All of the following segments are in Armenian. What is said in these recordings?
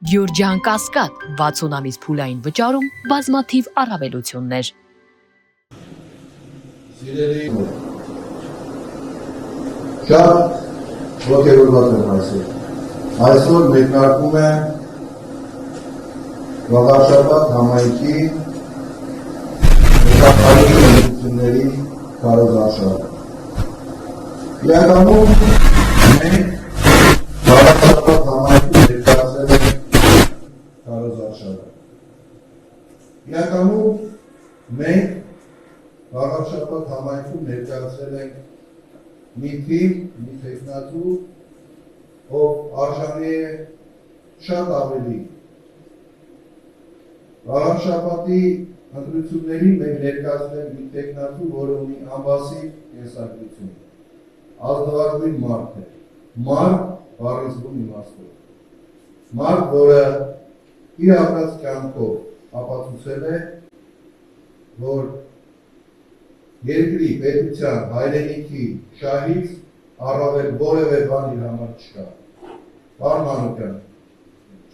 Գյուրջան Կասկադ 60 ամիս փուլային վճարում բազմաթիվ առավելություններ։ Սիրելի շատ ոգևորված եմ այսօր։ Այսօր մեկնարկում է Վաղարշաբաթ համայնքի մշակութային քարոզարշավը։ Իրականում մենք Վաղարշաբաթ համայնքի ներկայացրել ենք քարոզարշավը։ Իրականում մենք Վաղարշաբաթ համայնքում ներկայացրել ենք մի տեխնատու, ով արժանի է շատ ավելի։ Վաղարշաբաթի ընտրություններին մենք ներկայացրել ենք մի տեխնատու, որը ունի անբասի կենսագրություն, ազնվագույն մարդ է, մարդ բառից բուն իմաստով, մարդ, որը իր ապրած կյանքով ապացուցել է, որ երկրի, պետության, հայրենիքի, շահից առավել որևէ բան իր համար չկա։ Պարոն Մանուկյան,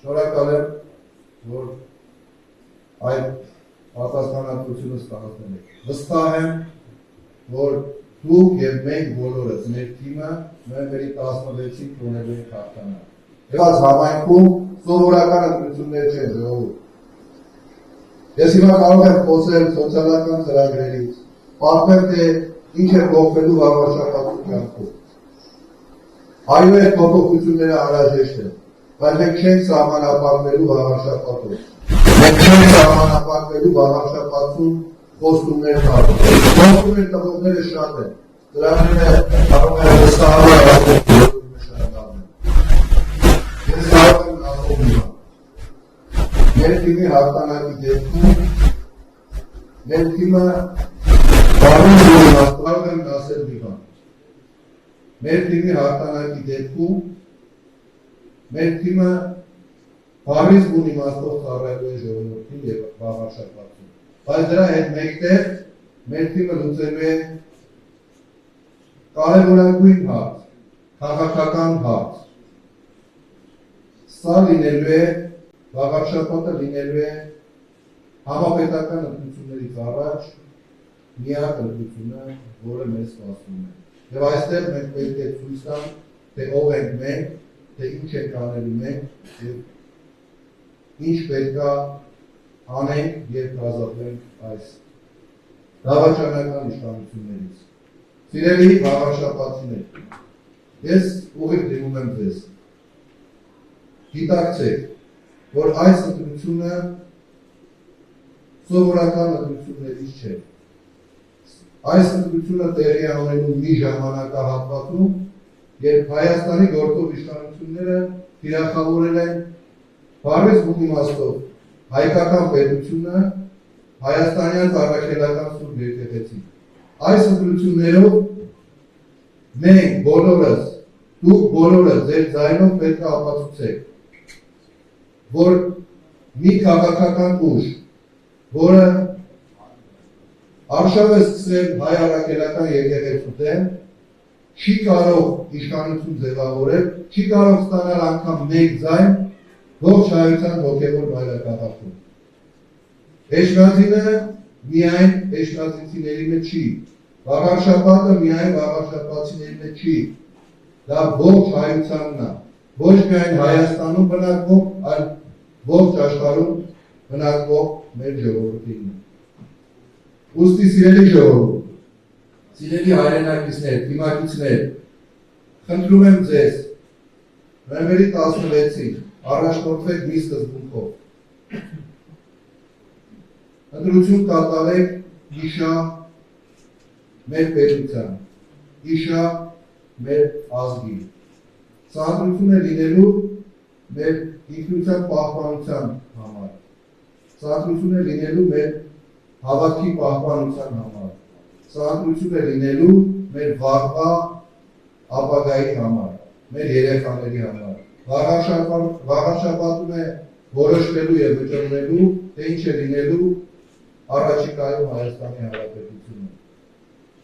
շնորհակալ եմ, որ այդ պատասխանատվությունը ստանձնել եք։ Վստահ եմ, որ դուք եւ մենք բոլորս, մեր թիմը նոյեմբերի 16-ին կունենալու ենք հաղթանակ։ Եղած համայնքում սովորական ընտրություններ չեն ժողովուրդ։ Ես հիմա կարող եմ խոսել սոցիալական ծրագրերից, պատմել, թե ինչ է փոխվելու Վաղարշաբաթի կյանքով։ Այո, այդ փոփոխությունները անհրաժեշտ են, բայց մենք չենք սահմանափակվելու Վաղարշաբաթով։ Մենք չենք սահմանափակվելու Վաղարշաբաթում խոստումներ տալով։ Խոստումներ տվողները շատ են, դրանները կարող է վստահաբար նշանակալն են։ Ես կարող եմ ասում հիմա։ Մեր թիմի հաղթանակի դեպքում մեր թիմը կարող եմ ասել մի բան։ Մեր թիմի հաղթանակի դեպքում մեր թիմը բառից բուն իմաստով ծառայելու է ժողովրդին եւ Վաղարշաբաթին։ Բայց դրա հետ մեկտեղ մեր թիմը լուծելու է կարևորագույն հարց, քաղաքական հարց։ Սա լինելու է Վաղարշաբաթը լինելու է համապետական ընտրություններից առաջ միակ ընտրությունը, որը մեզ սպասում է։ Եվ այստեղ մենք պետք է ցույց տանք, թե ով ենք մենք, թե ինչ ենք անելու մենք եւ ինչ պետք է անենք, երբ ազատվենք այս դավաճանական իշխանություններից։ Սիրելի Վաղարշաբաթիներ, ես ուղիղ դիմում եմ ձեզ։ Գիտակցեք, որ այս ընտրությունը սովորական ընտրություններից չէ։ Այս ընտրությունը տեղի է ունենում մի ժամանակահատվածում, երբ Հայաստանի գործող իշխանությունները թիրախավորել են բառից բուն իմաստով հայկական պետությունը հայաստանյան առաքելական սուրբ եկեղեցին։ Այս ընտրություններով մենք բոլորս, դուք բոլորը ձեր ձայնով պետք է ապացուցեք, որ մի քաղաքական ուժ, որը արշավ է սկսել հայ առաքելական եկեղեցու դեմ, չի կարող իշխանություն ձևավորել, չի կարող ստանալ անգամ մեկ ձայն ողջ հայության հոգևոր մայրաքաղաքում։ Էջմիածինը միայն էջմիածինցիներինը չի, Վաղարշաբաթը միայն վաղարշաբաթցիներինը չի, դա ողջ հայությանն է, ոչ միայն Հայաստանում բնակվող, այլ ողջ աշխարհում բնակվող մեր ժողովրդին։ Ուստի սիրելի ժողովուրդ, սիրելի հայրենակիցներ, թիմակիցներ, խնդրում եմ ձեզ, նոյեմբերի 16-ին առաջնորդվեք մի սկզբունքով։ Ընտրություն կատարեք իշա մեր պետության, իշա մեր ազգի։ Սա ընտրություն է լինելու մեր ինքնության պահպանության համար։ Սա ընտրություն է լինելու մեր հավատքի պահպանության համար, սա ընտրություն է լինելու մեր վաղվա ապագայի համար, մեր երեխաների համար։ Վաղարշաբաթում է որոշվելու եւ վճռելու, թե ինչ է լինելու առաջիկայում Հայաստանի Հանրապետությունում։